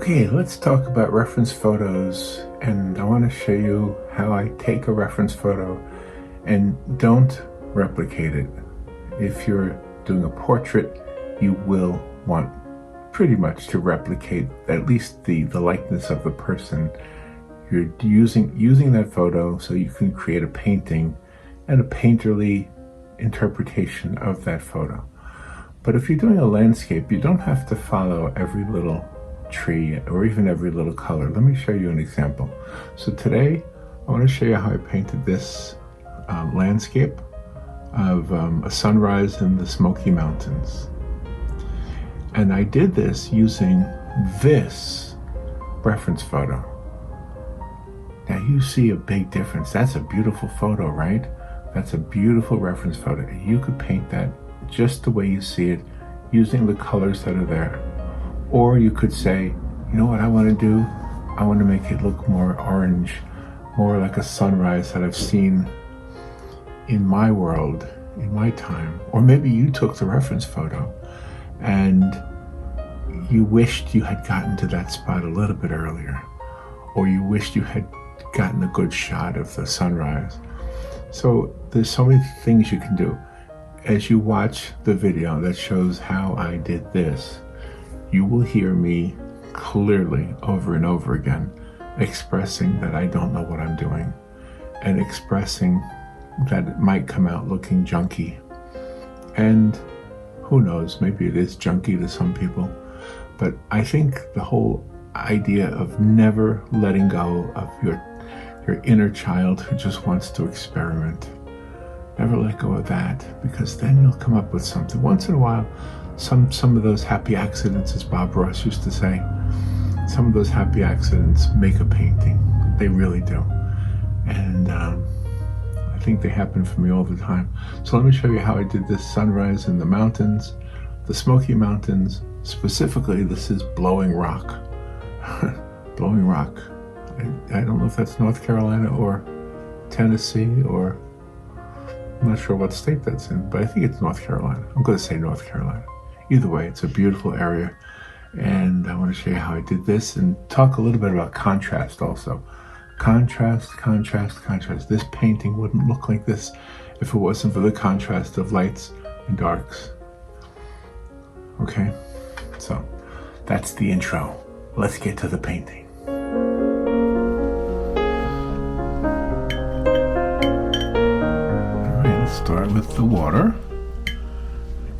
Okay, let's talk about reference photos, and I want to show you how I take a reference photo and don't replicate it. If you're doing a portrait, you will want pretty much to replicate at least the likeness of the person. You're using that photo so you can create a painting and a painterly interpretation of that photo. But if you're doing a landscape, you don't have to follow every little tree or even every little color. Let me show you an example. So today I want to show you how I painted this landscape of a sunrise in the Smoky Mountains. And I did this using this reference photo. Now you see a big difference. That's a beautiful photo, right? That's a beautiful reference photo. You could paint that just the way you see it using the colors that are there. Or you could say, you know what I want to do? I want to make it look more orange, more like a sunrise that I've seen in my world, in my time. Or maybe you took the reference photo and you wished you had gotten to that spot a little bit earlier. Or you wished you had gotten a good shot of the sunrise. So there's so many things you can do. As you watch the video that shows how I did this, you will hear me clearly over and over again expressing that I don't know what I'm doing and expressing that it might come out looking junky. And who knows, maybe it is junky to some people, but I think the whole idea of never letting go of your inner child who just wants to experiment, never let go of that, because then you'll come up with something. Once in a while, some of those happy accidents, as Bob Ross used to say, some of those happy accidents make a painting. They really do. And I think they happen for me all the time. So let me show you how I did this sunrise in the mountains, the Smoky Mountains. Specifically, this is Blowing Rock. Blowing Rock. I don't know if that's North Carolina or Tennessee, or I'm not sure what state that's in, but I think it's North Carolina. I'm going to say North Carolina. Either way, it's a beautiful area, and I want to show you how I did this and talk a little bit about contrast also. Contrast. This painting wouldn't look like this if it wasn't for the contrast of lights and darks. Okay, so that's the intro. Let's get to the painting. All right, let's start with the water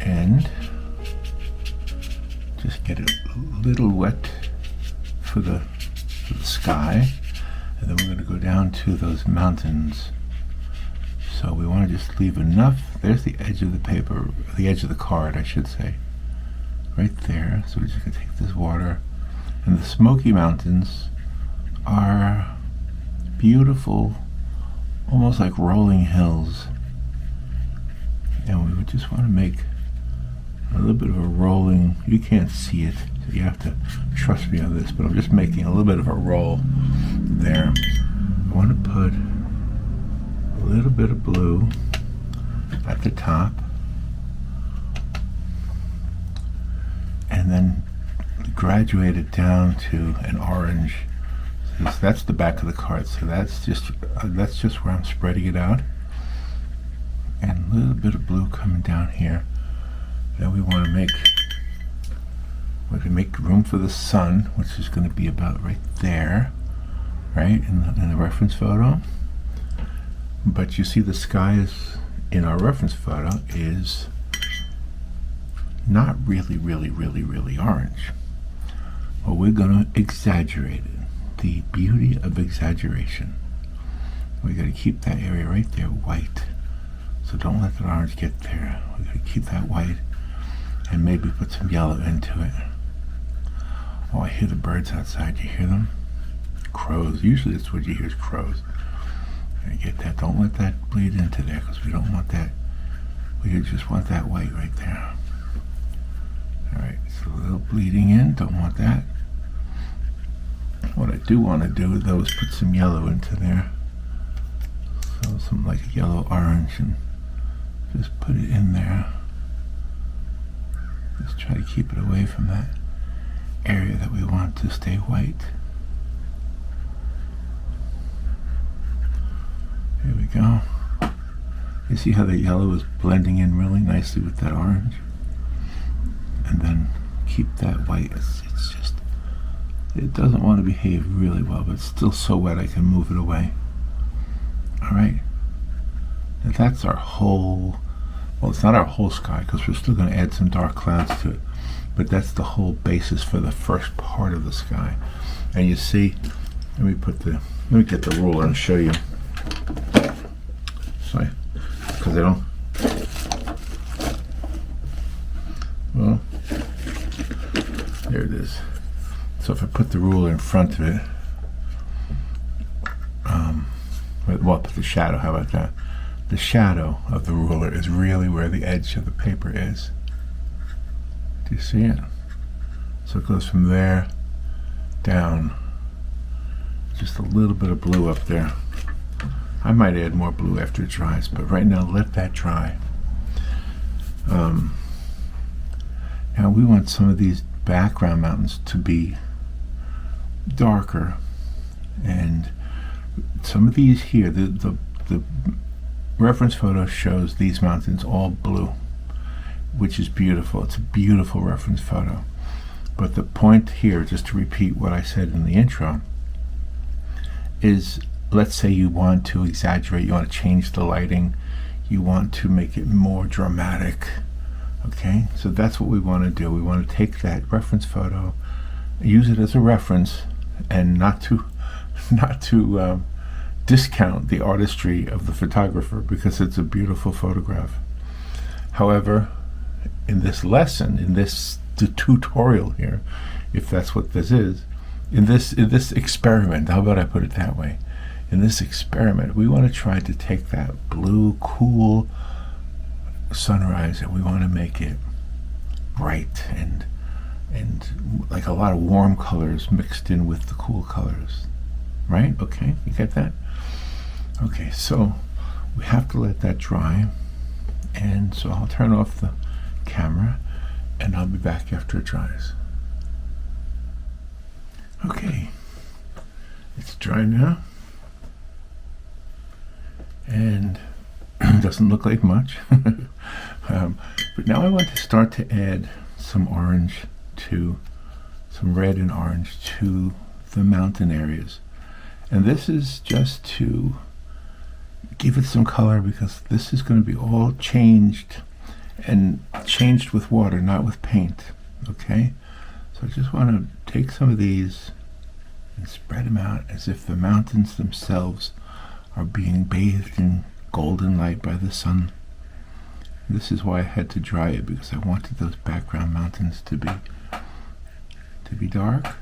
and just get it a little wet for the sky, and then we're going to go down to those mountains. So we want to just leave enough. There's the edge of the paper, the edge of the card, I should say, right there. So we're just going to take this water, and the Smoky Mountains are beautiful, almost like rolling hills, and we would just want to make a little bit of a rolling. You can't see it, so you have to trust me on this, but I'm just making a little bit of a roll there. I want to put a little bit of blue at the top, and then graduate it down to an orange. So that's the back of the card, so that's just where I'm spreading it out, and a little bit of blue coming down here. Then we want to make room for the sun, which is going to be about right there, right in the reference photo. But you see, the sky is in our reference photo is not really orange. Well, we're going to exaggerate it. The beauty of exaggeration. We got to keep that area right there white. So don't let the orange get there. We got to keep that white, and maybe put some yellow into it. Oh, I hear the birds outside. You hear them? Crows. Usually that's what you hear, is crows. I get that. Don't let that bleed into there, because we don't want that. We just want that white right there. All right, so a little bleeding in. Don't want that. What I do want to do, though, is put some yellow into there. So some like a yellow orange, and just put it in there. Just try to keep it away from that. area that we want to stay white. Here we go. You see how the yellow is blending in really nicely with that orange? And then keep that white. It's just, it doesn't want to behave really well, but it's still so wet I can move it away. Alright. And that's our whole, well, it's not our whole sky because we're still going to add some dark clouds to it, but that's the whole basis for the first part of the sky. And you see, let me get the ruler and show you. Sorry, because I don't. Well, there it is. So if I put the ruler in front of it, well, put the shadow, how about that? The shadow of the ruler is really where the edge of the paper is. Do you see it? So it goes from there down. Just a little bit of blue up there. I might add more blue after it dries, but right now let that dry. Now we want some of these background mountains to be darker, and some of these here, the reference photo shows these mountains all blue, which is beautiful. It's a beautiful reference photo. But the point here, just to repeat what I said in the intro, is let's say you want to exaggerate, you want to change the lighting, you want to make it more dramatic. Okay, so that's what we want to do. We want to take that reference photo, use it as a reference, and not to discount the artistry of the photographer, because it's a beautiful photograph. However, in this lesson, in this tutorial here, if that's what this is, in this experiment, how about I put it that way? In this experiment, we want to try to take that blue, cool sunrise and we want to make it bright and like a lot of warm colors mixed in with the cool colors. Right? Okay, you get that? Okay, so we have to let that dry, and so I'll turn off the camera and I'll be back after it dries. Okay, it's dry now, and it doesn't look like much. But now I want to start to add some orange to, some red and orange to the mountain areas. And this is just to give it some color, because this is going to be all changed, and changed with water, not with paint. Okay? So I just want to take some of these and spread them out as if the mountains themselves are being bathed in golden light by the sun. This is why I had to dry it, because I wanted those background mountains to be dark,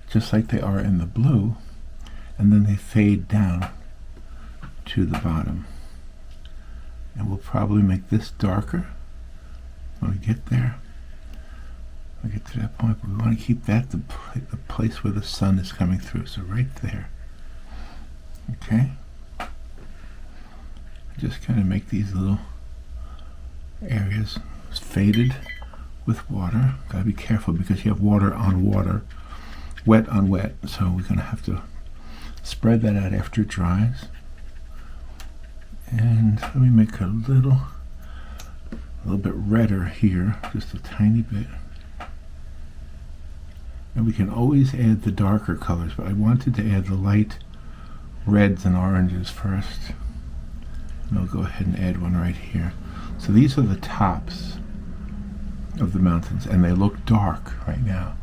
just like they are in the blue. And then they fade down to the bottom. And we'll probably make this darker when we get there. When we get to that point, but we want to keep that the place where the sun is coming through. So right there. Okay? Just kind of make these little areas faded with water. Gotta be careful because you have water on water, wet on wet. So we're going to have to spread that out after it dries. And let me make a little bit redder here, just a tiny bit. And we can always add the darker colors, but I wanted to add the light reds and oranges first. And I'll go ahead and add one right here. So these are the tops of the mountains, and they look dark right now.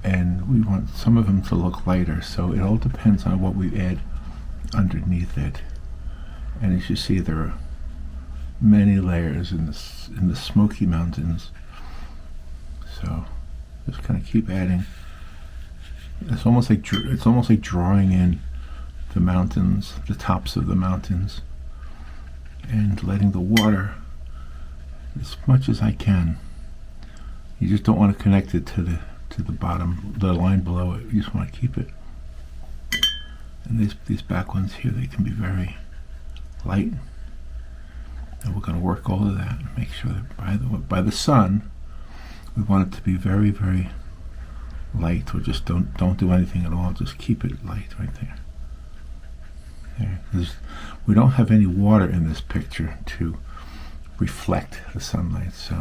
And we want some of them to look lighter, so it all depends on what we add underneath it. And as you see, there are many layers in the Smoky Mountains, so just kind of keep adding. It's almost like drawing in the mountains, the tops of the mountains, and letting the water as much as I can. You just don't want to connect it to the bottom, the line below it. You just want to keep it. And these back ones here, they can be very light. And we're going to work all of that and make sure that by the sun, we want it to be very, very light, or just don't do anything at all. Just keep it light right there. We don't have any water in this picture to reflect the sunlight, so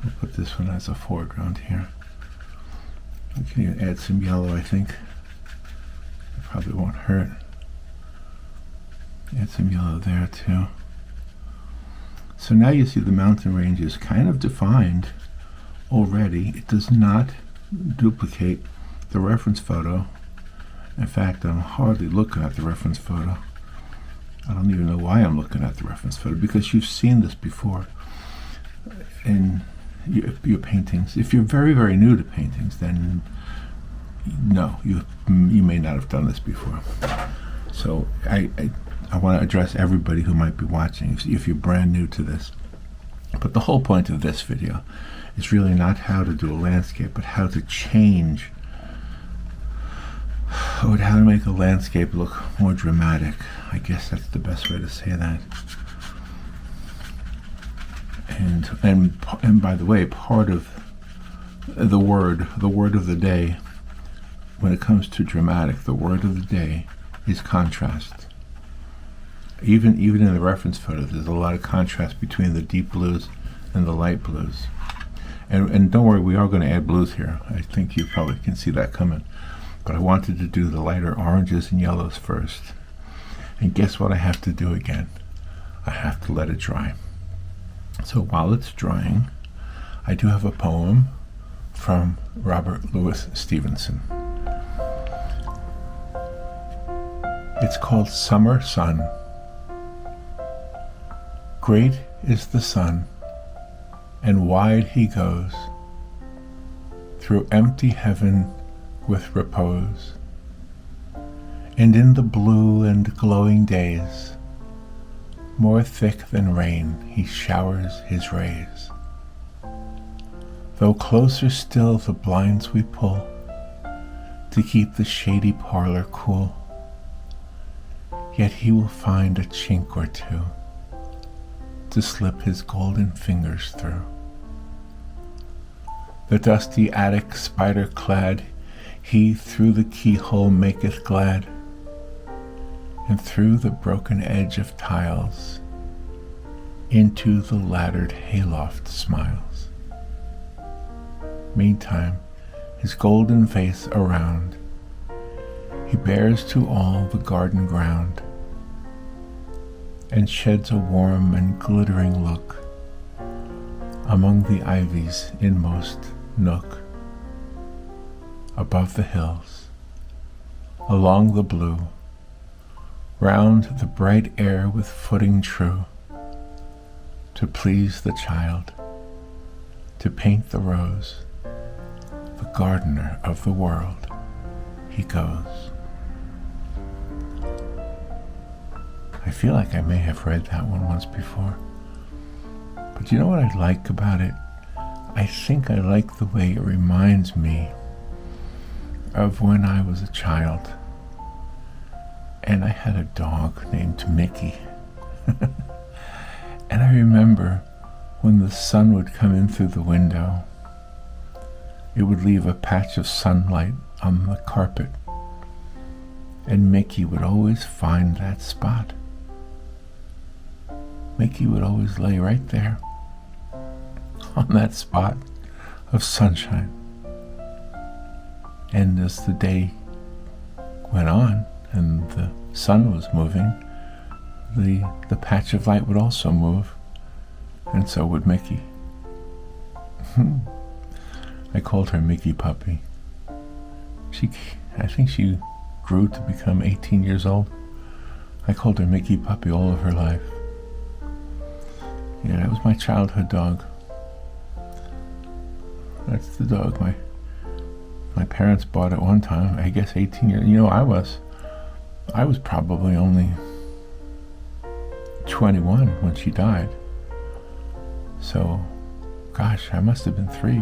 I'll put this one as a foreground here. We can even add some yellow, I think. It probably won't hurt. Add some yellow there too. So now you see the mountain range is kind of defined already. It does not duplicate the reference photo. In fact, I'm hardly looking at the reference photo. I don't even know why I'm looking at the reference photo, because you've seen this before in your paintings. If you're very, very new to paintings, then no, you may not have done this before. So I want to address everybody who might be watching if you're brand new to this. But the whole point of this video is really not how to do a landscape, but how to change, or how to make a landscape look more dramatic. I guess that's the best way to say that. And by the way, part of the word of the day, when it comes to dramatic, the word of the day is contrast. Even in the reference photo, there's a lot of contrast between the deep blues and the light blues. And don't worry, we are going to add blues here. I think you probably can see that coming. But I wanted to do the lighter oranges and yellows first. And guess what I have to do again? I have to let it dry. So while it's drying, I do have a poem from Robert Louis Stevenson. It's called Summer Sun. Great is the sun, and wide he goes through empty heaven with repose. And in the blue and glowing days, more thick than rain, he showers his rays. Though closer still the blinds we pull to keep the shady parlor cool, yet he will find a chink or two to slip his golden fingers through. The dusty attic spider-clad, he through the keyhole maketh glad, and through the broken edge of tiles into the laddered hayloft smiles. Meantime, his golden face around, he bears to all the garden ground, and sheds a warm and glittering look among the ivy's inmost nook, above the hills, along the blue, round the bright air with footing true, to please the child, to paint the rose, the gardener of the world, he goes. I feel like I may have read that one once before. But you know what I like about it? I think I like the way it reminds me of when I was a child and I had a dog named Mickey. And I remember when the sun would come in through the window, it would leave a patch of sunlight on the carpet, and Mickey would always find that spot. Mickey would always lay right there on that spot of sunshine. And as the day went on and the sun was moving, the patch of light would also move, and so would Mickey. I called her Mickey Puppy. I think she grew to become 18 years old. I called her Mickey Puppy all of her life. Yeah, that was my childhood dog. That's the dog my parents bought at one time. I guess 18 years. You know, I was probably only 21 when she died. So, gosh, I must have been 3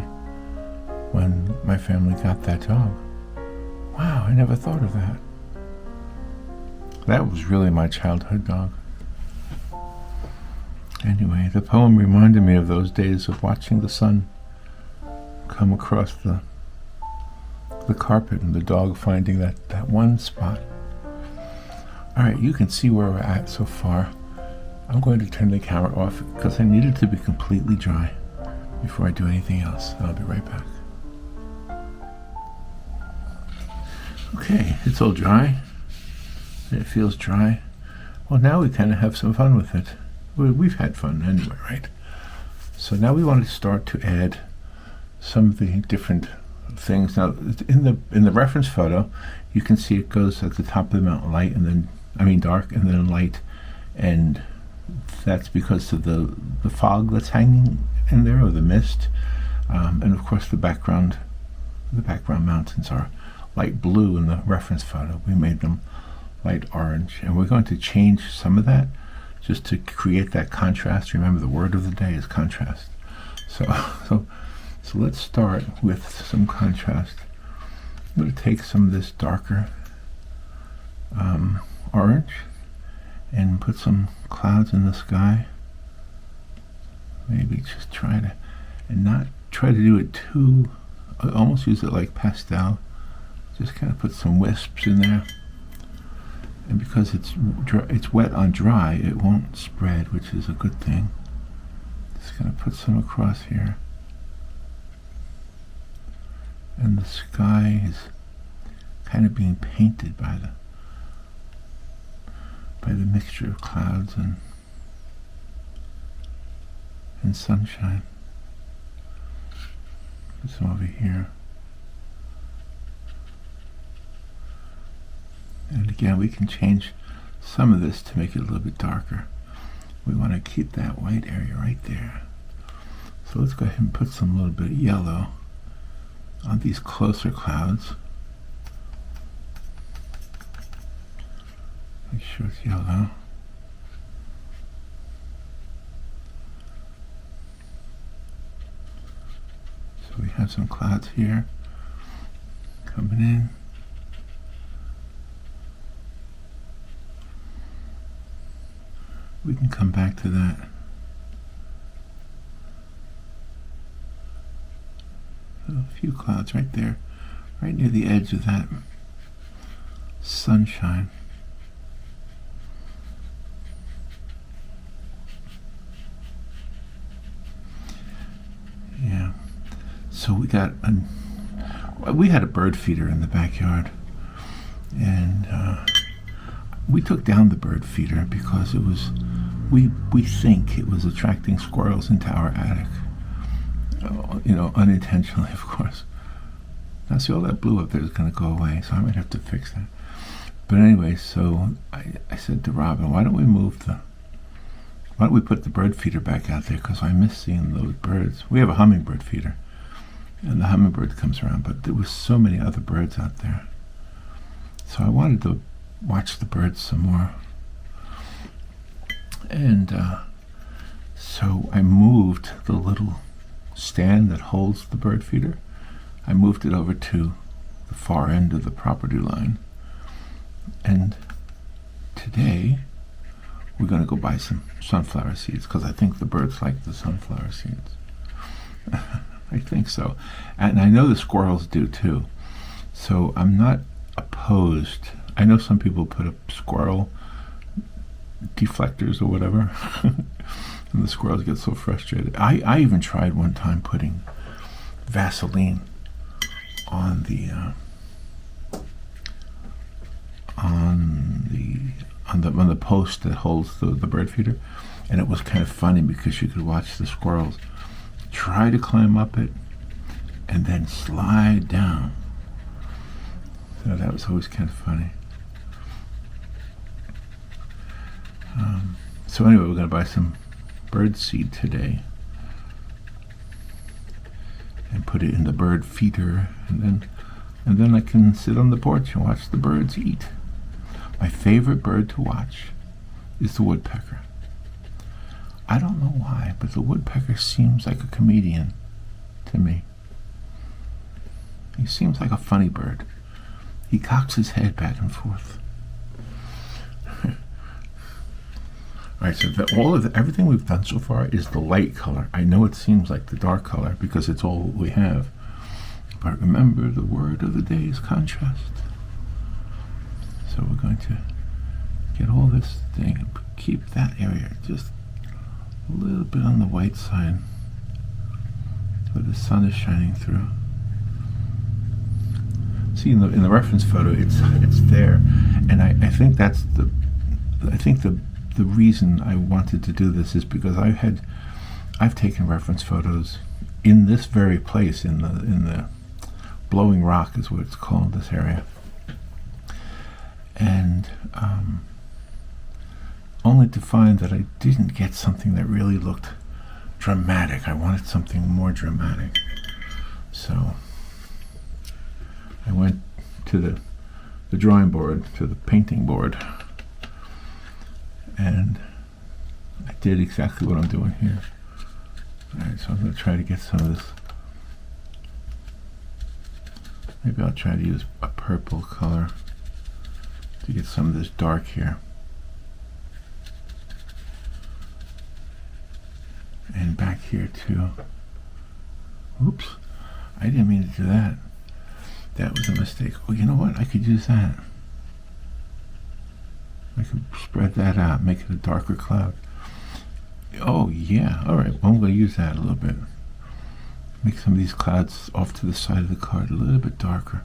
when my family got that dog. Wow, I never thought of that. That was really my childhood dog. Anyway, the poem reminded me of those days of watching the sun come across the carpet and the dog finding that one spot. All right, you can see where we're at so far. I'm going to turn the camera off because I need it to be completely dry before I do anything else. I'll be right back. Okay, it's all dry. It feels dry. Well, now we kind of have some fun with it. We've had fun anyway, right? So now we want to start to add some of the different things. Now, in the reference photo, you can see it goes at the top of the mountain light, and then dark, and then light, and that's because of the fog that's hanging in there, or the mist, and of course the background mountains are light blue in the reference photo. We made them light orange, and we're going to change some of that just to create that contrast. Remember, the word of the day is contrast. So let's start with some contrast. I'm going to take some of this darker orange and put some clouds in the sky. Maybe just try to do it too, almost use it like pastel. Just kind of put some wisps in there. And because it's wet on dry, it won't spread, which is a good thing. Just going to put some across here. And the sky is kind of being painted by the mixture of clouds and sunshine. Put some over here. And again, we can change some of this to make it a little bit darker. We want to keep that white area right there. So let's go ahead and put some little bit of yellow on these closer clouds. Make sure it's yellow. So we have some clouds here coming in. We can come back to that. A few clouds right there, right near the edge of that sunshine. Yeah. So we had a bird feeder in the backyard, and we took down the bird feeder because it was, we think it was attracting squirrels into our attic. Unintentionally, of course. Now, see, all that blue up there is going to go away, so I might have to fix that. But anyway, so I said to Robin, why don't we put the bird feeder back out there, because I miss seeing those birds. We have a hummingbird feeder, and the hummingbird comes around, but there was so many other birds out there. So I wanted to watch the birds some more. And so I moved the little stand that holds the bird feeder. I moved it over to the far end of the property line. And today we're going to go buy some sunflower seeds, because I think the birds like the sunflower seeds. I think so. And I know the squirrels do too. So I'm not opposed. I know some people put up squirrel deflectors or whatever. And the squirrels get so frustrated. I even tried one time putting Vaseline on the post that holds the bird feeder, and it was kind of funny because you could watch the squirrels try to climb up it and then slide down. So that was always kind of funny. So anyway, we're going to buy some bird seed today and put it in the bird feeder, and then I can sit on the porch and watch the birds eat. My favorite bird to watch is the woodpecker. I don't know why, but the woodpecker seems like a comedian to me. He seems like a funny bird. He cocks his head back and forth. All right, so everything we've done so far is the light color. I know it seems like the dark color because it's all we have, But remember, the word of the day is contrast. So we're going to get all this thing and keep that area just a little bit on the white side where the sun is shining through. See, in the reference photo, it's there, and I think that's the reason I wanted to do this is because I've taken reference photos in this very place, in the Blowing Rock is what it's called, this area, and only to find that I didn't get something that really looked dramatic. I wanted something more dramatic, so I went to the drawing board, to the painting board, and I did exactly what I'm doing here. Alright, so I'm going to try to get some of this. Maybe I'll try to use a purple color to get some of this dark here. And back here too. Oops, I didn't mean to do that. That was a mistake. Oh, you know what? I could use that. I could spread that out, make it a darker cloud. Oh, yeah. All right. Well, I'm going to use that a little bit. Make some of these clouds off to the side of the card a little bit darker.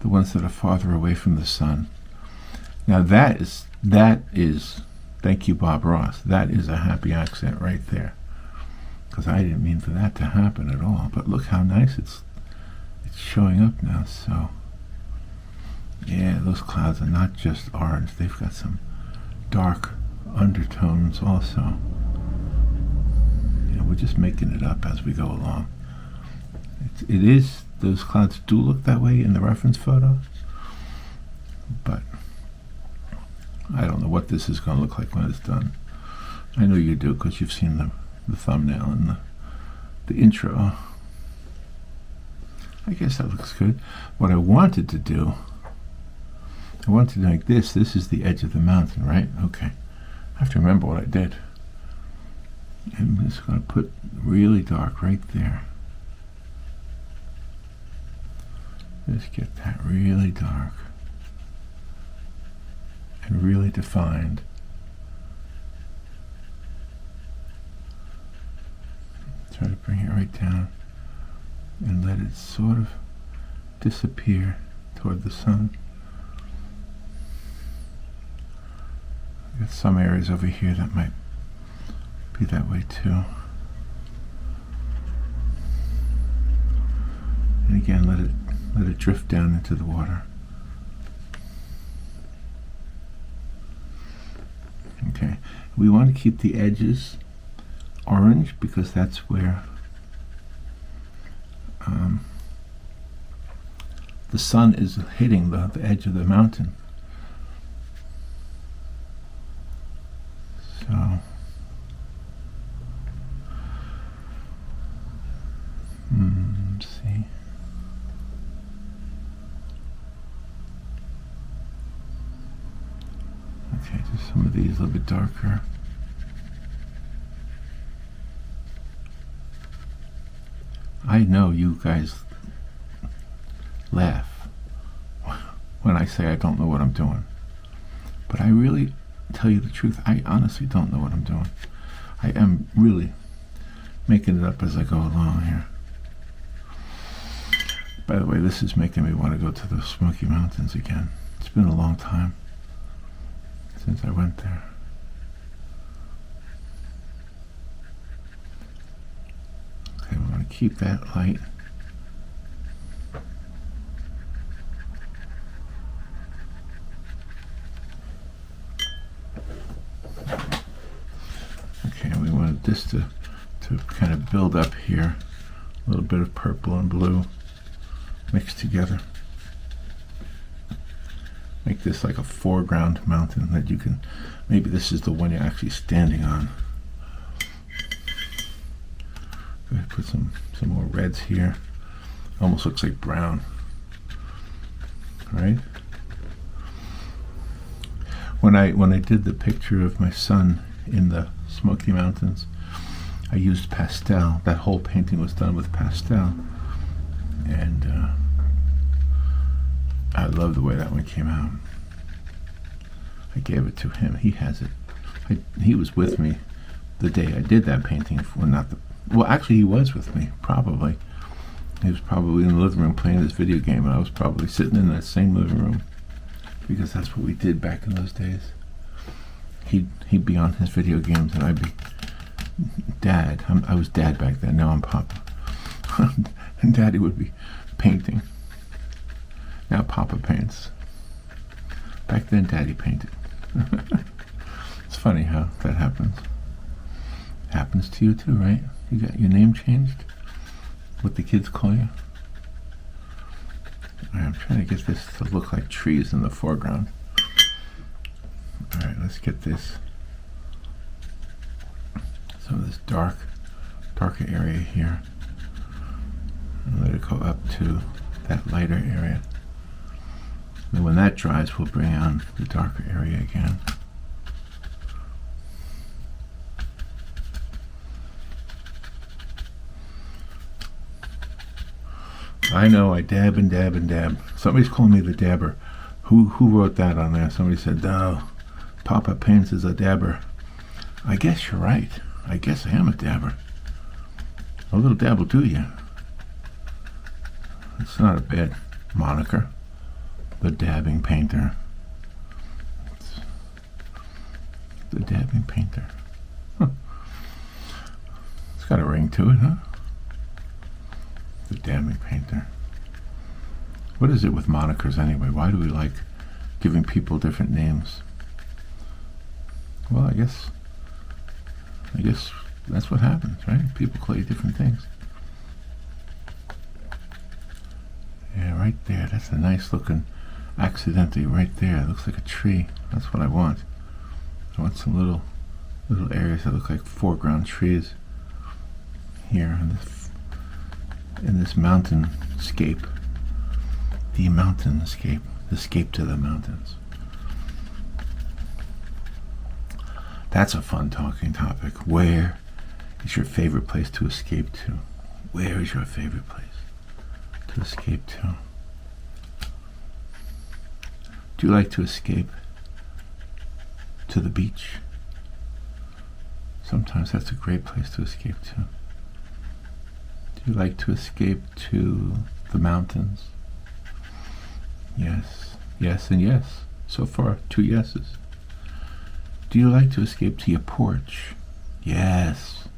The ones that are farther away from the sun. Now that is, thank you, Bob Ross. That is a happy accent right there. Because I didn't mean for that to happen at all. But look how nice it's showing up now. So, yeah, those clouds are not just orange. They've got some dark undertones also. Yeah, we're just making it up as we go along. It is, those clouds do look that way in the reference photo, but I don't know what this is going to look like when it's done. I know you do because you've seen the thumbnail and the intro. I guess that looks good. What I wanted to do, I wanted to make this is the edge of the mountain, right? Okay. I have to remember what I did. And I'm just going to put really dark right there. Just get that really dark and really defined. Try to bring it right down and let it sort of disappear toward the sun. I've got some areas over here that might be that way too. And again, let it drift down into the water. Okay, we want to keep the edges orange because that's where the sun is hitting the edge of the mountain. So let's see. Okay, just some of these a little bit darker. I know you guys laugh when I say I don't know what I'm doing. But I really tell you the truth, I honestly don't know what I'm doing. I am really making it up as I go along here. By the way, this is making me want to go to the Smoky Mountains again. It's been a long time since I went there. Okay, we want to keep that light. Okay, we wanted this to kind of build up here. A little bit of purple and blue mixed together. Make this like a foreground mountain that you can, maybe this is the one you're actually standing on. Go ahead, put some more reds here. Almost looks like brown. Right? When I did the picture of my son in the Smoky Mountains, I used pastel. That whole painting was done with pastel. And I love the way that one came out. I gave it to him. He has it. He was with me the day I did that painting. Well, actually, he was with me, probably. He was probably in the living room playing this video game, and I was probably sitting in that same living room, because that's what we did back in those days. He'd be on his video games, and I'd be Dad. I was Dad back then. Now I'm Poppa. And Daddy would be painting. Now Poppa paints. Back then, Daddy painted. It's funny how that happens. Happens to you too, right? You got your name changed? What the kids call you? Alright, I'm trying to get this to look like trees in the foreground. Alright, let's get this. Some of this darker area here. And let it go up to that lighter area. And when that dries, we'll bring on the darker area again. I know, I dab and dab and dab. Somebody's calling me the dabber. Who wrote that on there? Somebody said, "No, Poppa paints as a dabber." I guess you're right. I guess I am a dabber. A little dab will do you. It's not a bad moniker. The dabbing painter. The dabbing painter. Huh. It's got a ring to it, huh? The dabbing painter. What is it with monikers anyway? Why do we like giving people different names? Well, I guess that's what happens, right? People call you different things. Yeah, right there. That's a nice looking, accidentally right there. It looks like a tree. That's what I want. I want some little areas that look like foreground trees here in this mountainscape. The mountainscape. The scape to the mountains. That's a fun talking topic. Where is your favorite place to escape to? Where is your favorite place to escape to? Do you like to escape to the beach? Sometimes that's a great place to escape to. Do you like to escape to the mountains? Yes, yes, and yes. So far, 2 yeses. Do you like to escape to your porch? Yes.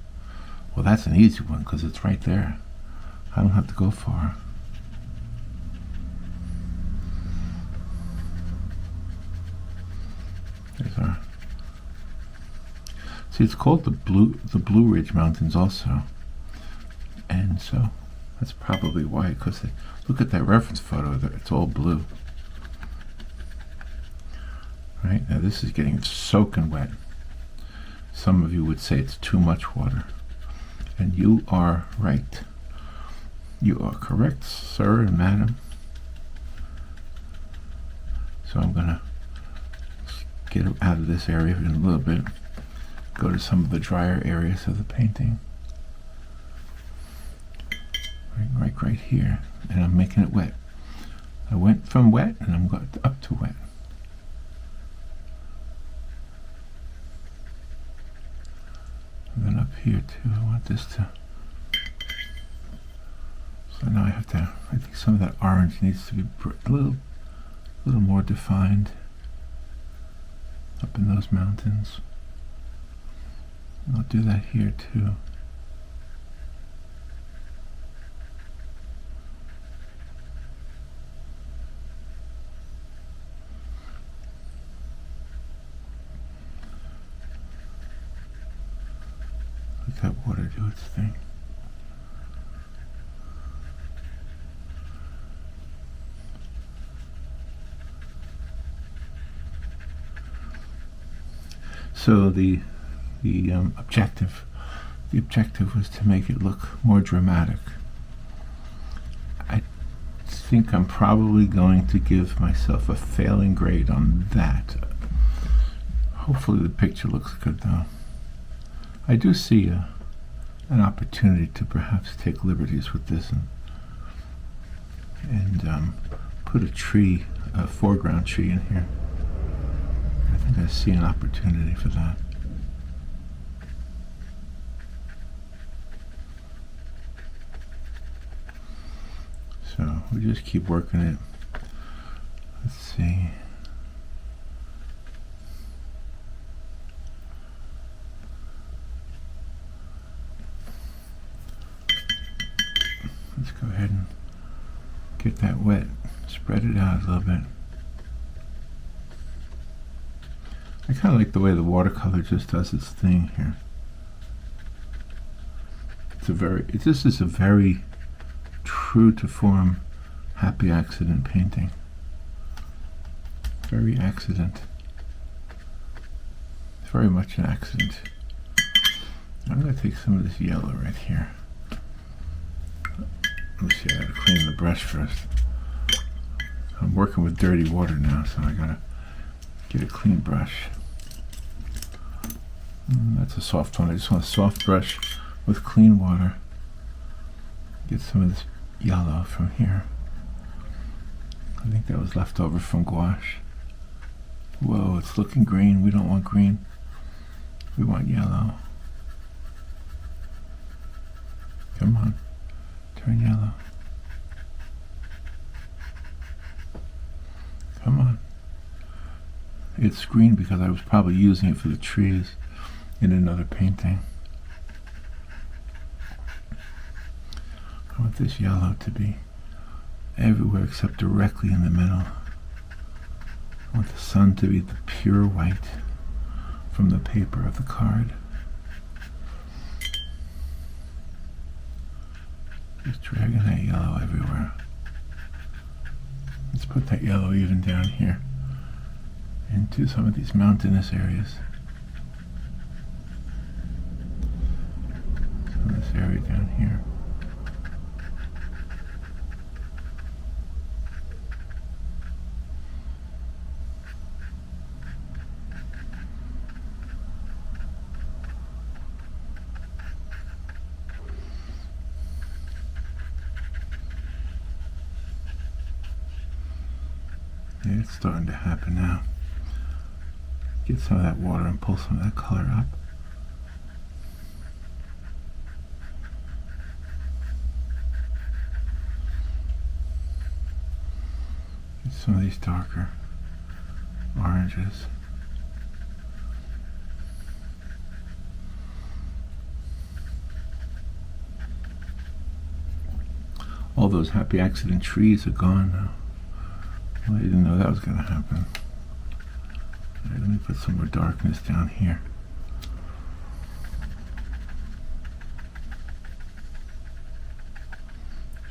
Well, that's an easy one because it's right there. I don't have to go far. There's our... See, it's called the Blue Ridge Mountains also. And so that's probably why, because look at that reference photo there, it's all blue. Right, now this is getting soaking wet. Some of you would say it's too much water. And you are right. You are correct, sir and madam. So I'm going to get out of this area in a little bit. Go to some of the drier areas of the painting. Right here, and I'm making it wet. I went from wet, and I'm going up to wet. And then up here too, I want this to... So now I have to, I think some of that orange needs to be a little more defined up in those mountains. And I'll do that here too. Let that water do its thing. So the objective was to make it look more dramatic. I think I'm probably going to give myself a failing grade on that. Hopefully the picture looks good though. I do see an opportunity to perhaps take liberties with this and and put a tree, a foreground tree in here. I think I see an opportunity for that. So we just keep working it. Let's see. Let's go ahead and get that wet. Spread it out a little bit. I kind of like the way the watercolor just does its thing here. This is a very true to form happy accident painting. Very accident. It's very much an accident. I'm going to take some of this yellow right here. Let me see, I gotta clean the brush first. I'm working with dirty water now, so I gotta get a clean brush. That's a soft one. I just want a soft brush with clean water. Get some of this yellow from here. I think that was left over from gouache. Whoa, it's looking green. We don't want green. We want yellow. Come on. Turn yellow. Come on. It's green because I was probably using it for the trees in another painting. I want this yellow to be everywhere except directly in the middle. I want the sun to be the pure white from the paper of the card. Just dragging that yellow everywhere. Let's put that yellow even down here into some of these mountainous areas. Some of this area down here. Yeah, it's starting to happen now. Get some of that water and pull some of that color up. Get some of these darker oranges. All those happy accident trees are gone now. Well, I didn't know that was going to happen. All right, let me put some more darkness down here.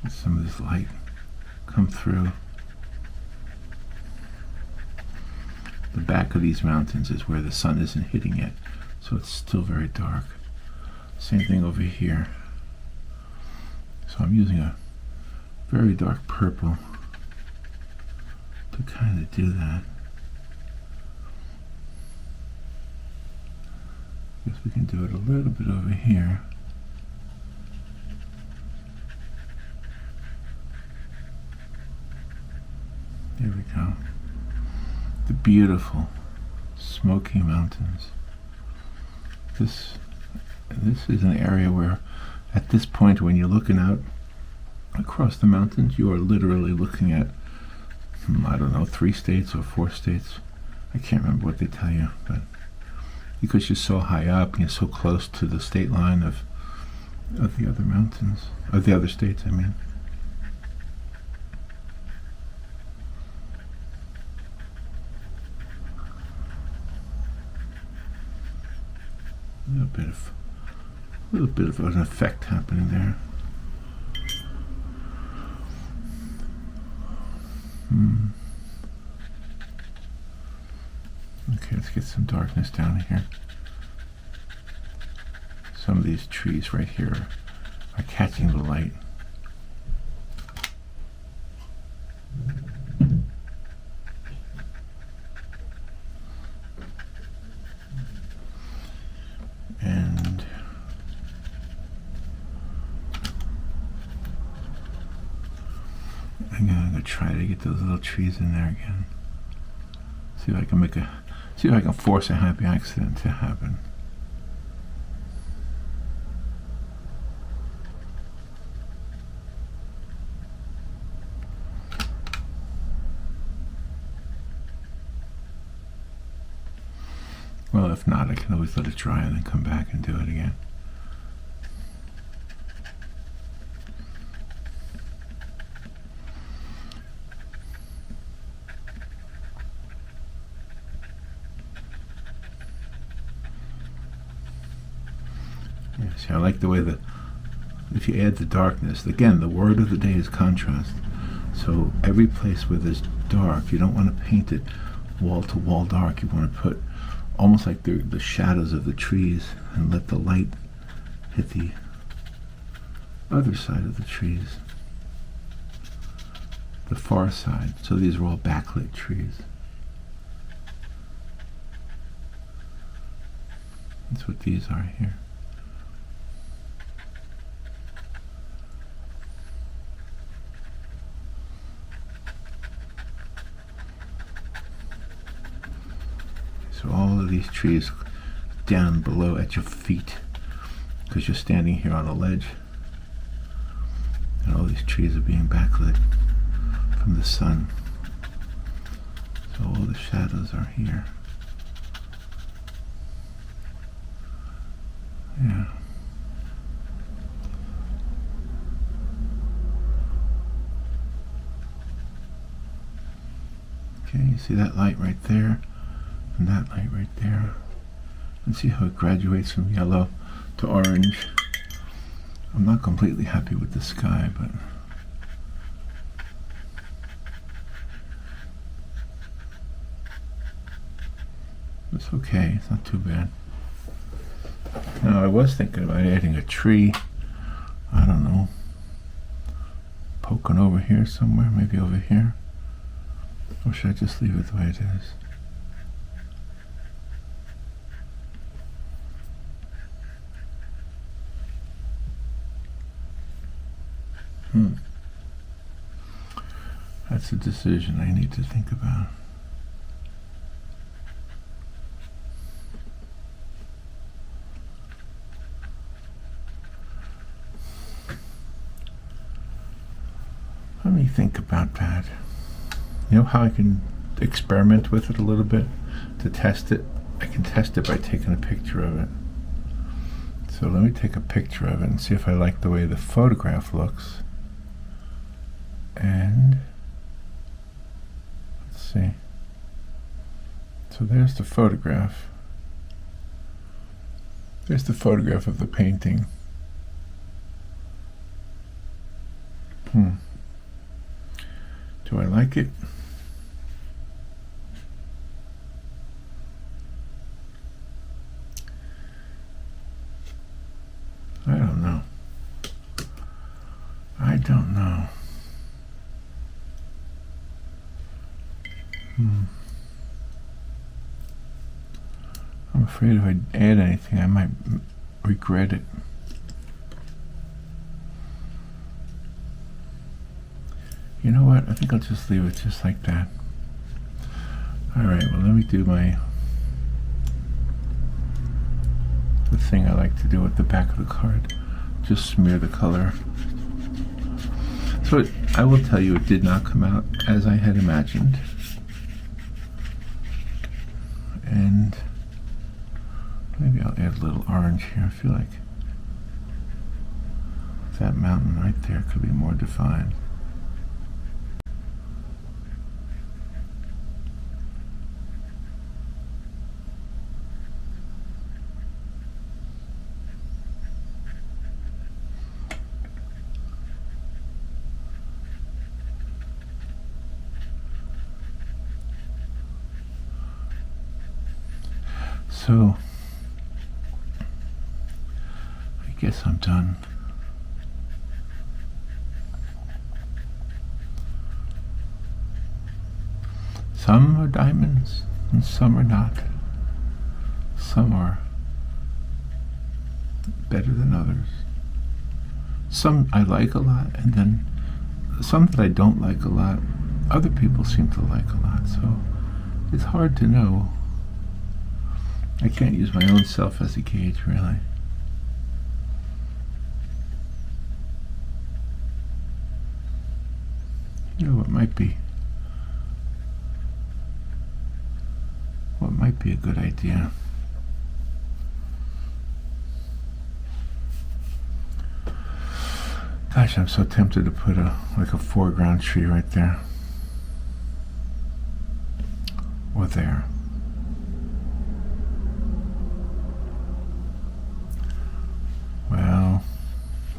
Let some of this light come through. The back of these mountains is where the sun isn't hitting it, so it's still very dark. Same thing over here. So I'm using a very dark purple to kind of do that. Guess we can do it a little bit over here. There we go. The beautiful Smoky Mountains. This is an area where, at this point, when you're looking out across the mountains, you are literally looking at, I don't know, 3 states or 4 states. I can't remember what they tell you, but because you're so high up and you're so close to the state line of the other mountains, of the other states, I mean. A little bit of an effect happening there. Okay, let's get some darkness down here. Some of these trees right here are catching the light. And Again, I'm gonna try to get those little trees in there again. See if I can see if I can force a happy accident to happen. Well, if not, I can always let it dry and then come back and do it again. Yeah, see, I like the way that if you add the darkness, again, the word of the day is contrast. So every place where there's dark, you don't want to paint it wall to wall dark. You want to put almost like the shadows of the trees and let the light hit the other side of the trees, the far side. So these are all backlit trees. That's what these are here. So all of these trees down below at your feet, because you're standing here on a ledge, and all these trees are being backlit from the sun. So all the shadows are here. Yeah. Okay, you see that light right there? And that light right there. And see how it graduates from yellow to orange. I'm not completely happy with the sky, but it's okay. It's not too bad. Now, I was thinking about adding a tree. I don't know. Poking over here somewhere, maybe over here. Or should I just leave it the way it is? That's a decision I need to think about. Let me think about that. You know how I can experiment with it a little bit to test it? I can test it by taking a picture of it. So let me take a picture of it and see if I like the way the photograph looks. And let's see. So there's the photograph. There's the photograph of the painting. Do I like it? I don't know. I don't know. I'm afraid if I add anything, I might regret it. You know what? I think I'll just leave it just like that. Alright, well, let me do the thing I like to do at the back of the card. Just smear the color. So I will tell you, it did not come out as I had imagined. And maybe I'll add a little orange here. I feel like that mountain right there could be more defined. So, I guess I'm done. Some are diamonds and some are not. Some are better than others. Some I like a lot, and then some that I don't like a lot, other people seem to like a lot, so it's hard to know. I can't use my own self as a gauge, really. You know what might be a good idea? Gosh, I'm so tempted to put a foreground tree right there. Or there. Well,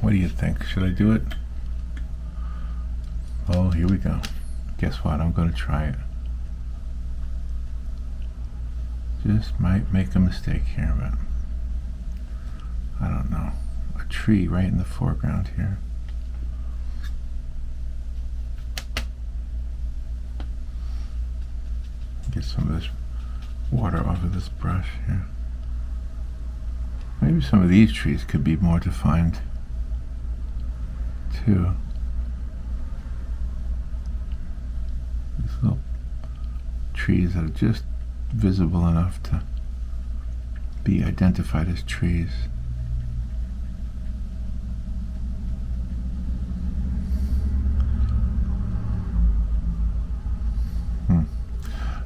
what do you think? Should I do it? Oh, here we go. Guess what? I'm going to try it. Just might make a mistake here, but I don't know. A tree right in the foreground here. Get some of this water off of this brush here. Maybe some of these trees could be more defined too. These little trees that are just visible enough to be identified as trees.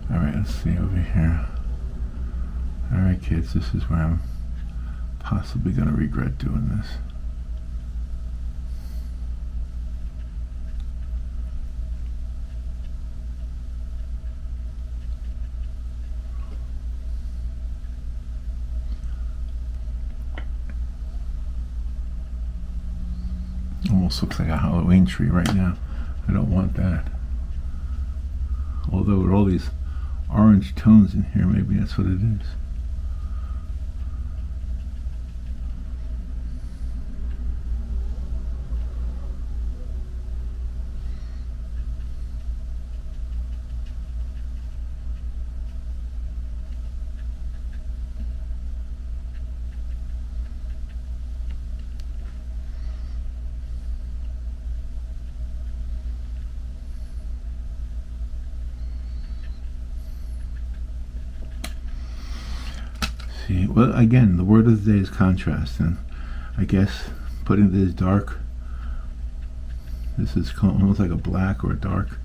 Alright, let's see over here. Alright kids, this is where I'm possibly going to regret doing this. Almost looks like a Halloween tree right now. I don't want that. Although with all these orange tones in here, maybe that's what it is. See, well, again, the word of the day is contrast, and I guess putting this dark, this is almost like a black or a dark,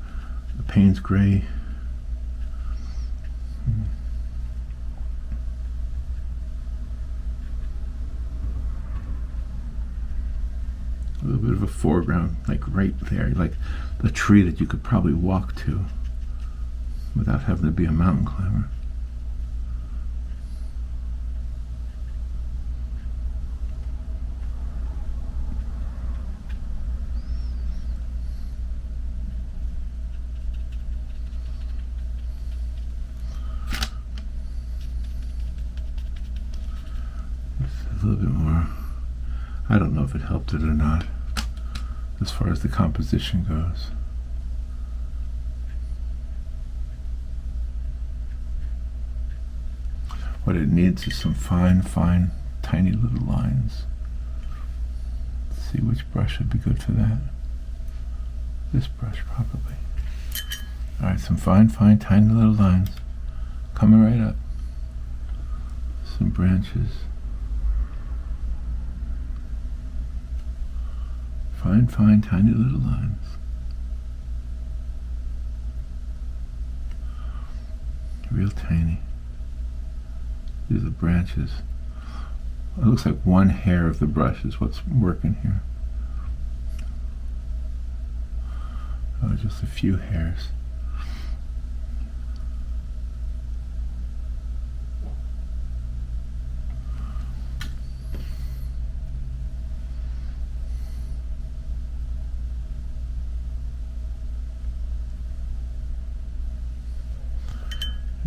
the Payne's gray. A little bit of a foreground, like right there, like the tree that you could probably walk to without having to be a mountain climber. A little bit more. I don't know if it helped it or not as far as the composition goes. What it needs is some fine, tiny little lines. Let's see which brush would be good for that. This brush probably. Alright, some fine, tiny little lines coming right up. Some branches. Fine, tiny little lines. Real tiny. These are the branches. It looks like one hair of the brush is what's working here. Oh, just a few hairs.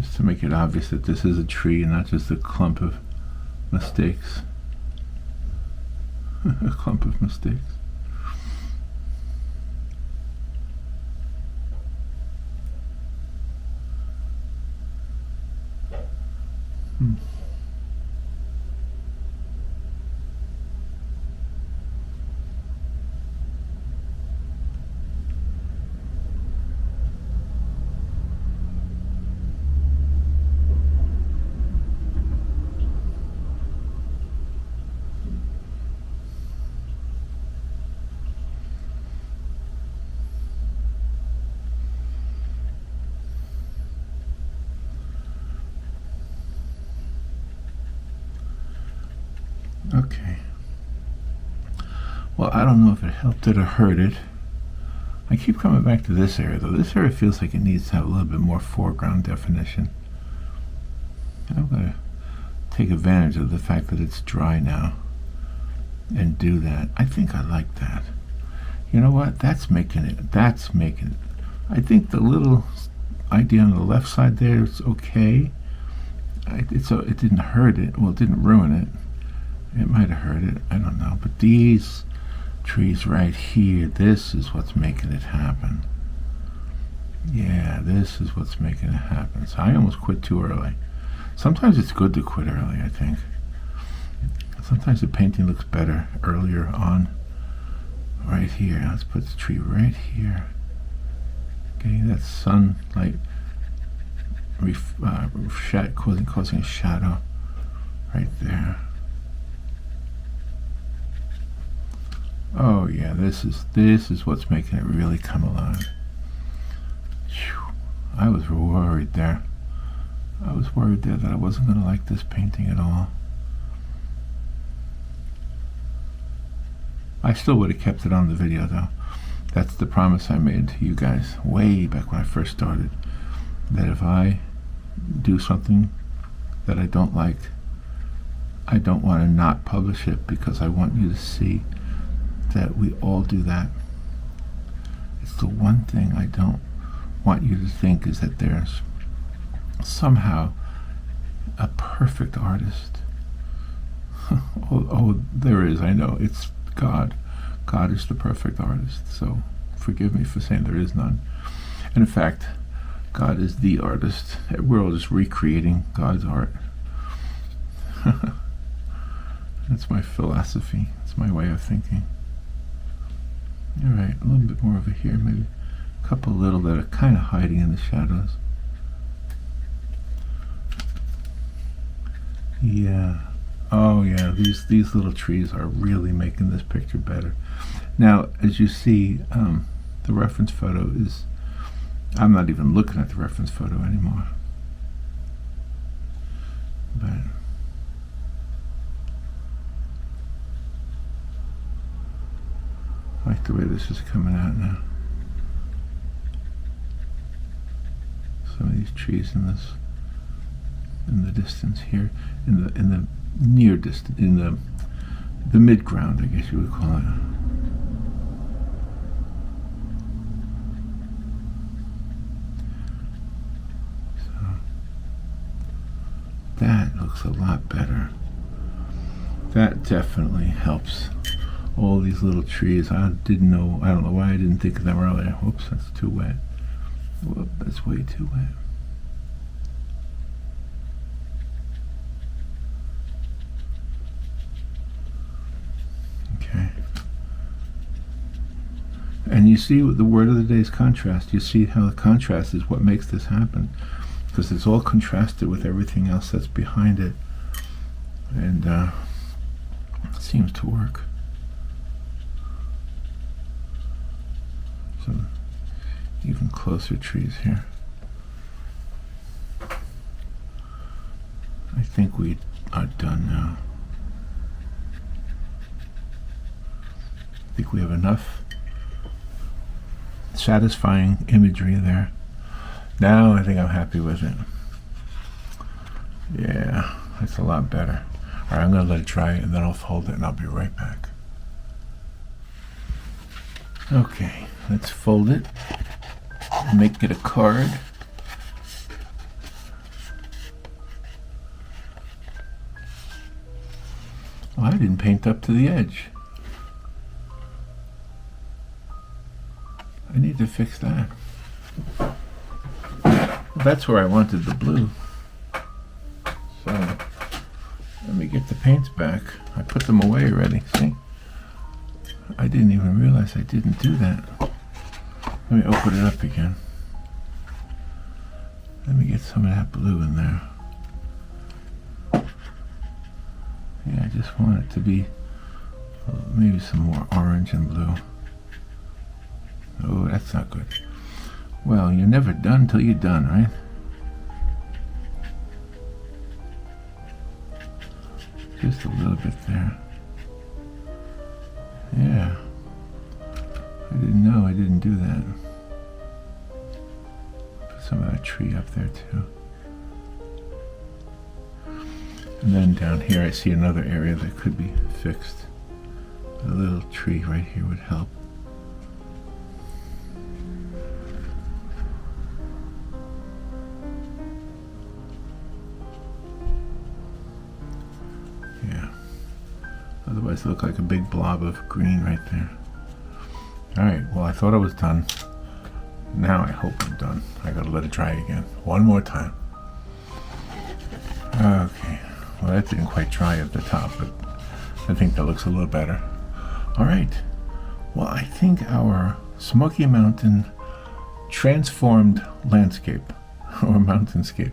Just to make it obvious that this is a tree and not just a clump of mistakes. A clump of mistakes. Okay. Well, I don't know if it helped it or hurt it. I keep coming back to this area, though. This area feels like it needs to have a little bit more foreground definition. I'm going to take advantage of the fact that it's dry now and do that. I think I like that. You know what? That's making it. I think the little idea on the left side there is okay. It didn't hurt it. Well, it didn't ruin it. It might have hurt it. I don't know. But these trees right here, this is what's making it happen. Yeah, this is what's making it happen. So I almost quit too early. Sometimes it's good to quit early, I think. Sometimes the painting looks better earlier on. Right here. Let's put the tree right here. Getting that sunlight causing a shadow right there. Oh yeah, this is what's making it really come alive. Whew. I was worried there. I was worried there that I wasn't going to like this painting at all. I still would have kept it on the video though. That's the promise I made to you guys way back when I first started. That if I do something that I don't like, I don't want to not publish it, because I want you to see that we all do that. It's the one thing I don't want you to think, is that there's somehow a perfect artist. oh, there is, I know. It's God. God is the perfect artist. So forgive me for saying there is none. And in fact, God is the artist. We're all just recreating God's art. That's my philosophy. It's my way of thinking. All right, a little bit more over here, maybe a couple little that are kind of hiding in the shadows. Yeah. Oh yeah, these little trees are really making this picture better. Now, as you see, the reference photo is, I'm not even looking at the reference photo anymore. But I like the way this is coming out now. Some of these trees in the distance here, in the near distance, in the mid ground, I guess you would call it. So that looks a lot better. That definitely helps. All these little trees. I don't know why I didn't think of them earlier. Whoops, that's too wet. Whoop, that's way too wet. Okay. And you see, the word of the day is contrast. You see how the contrast is what makes this happen, because it's all contrasted with everything else that's behind it, and it seems to work. Some even closer trees here. I think we are done now. I think we have enough satisfying imagery there. Now I think I'm happy with it. Yeah, that's a lot better. All right, I'm going to let it dry, and then I'll fold it, and I'll be right back. Okay, let's fold it and make it a card. Oh, I didn't paint up to the edge. I need to fix that. That's where I wanted the blue. So let me get the paints back. I put them away already, see? I didn't even realize I didn't do that. Let me open it up again. Let me get some of that blue in there. Yeah, I just want it to be maybe some more orange and blue. Oh, that's not good. Well, you're never done till you're done, right? Just a little bit there. Yeah. I didn't know I didn't do that. Put some of that tree up there too. And then down here I see another area that could be fixed. A little tree right here would help. Yeah. Otherwise it looked like a big blob of green right there. Alright, well I thought I was done. Now I hope I'm done. I gotta let it dry again. One more time. Okay. Well, that didn't quite dry at the top, but I think that looks a little better. All right. Well, I think our Smoky Mountain transformed landscape or mountainscape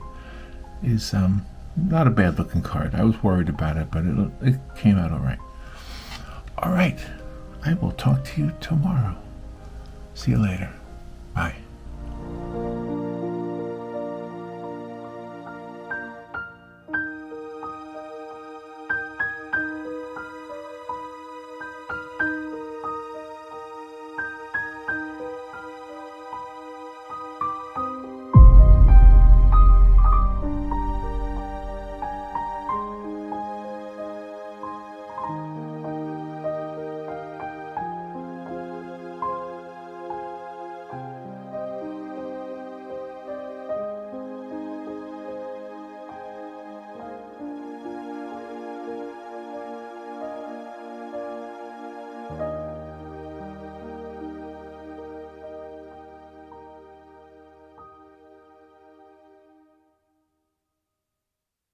is not a bad looking card. I was worried about it, but it came out all right. All right. I will talk to you tomorrow. See you later. Bye.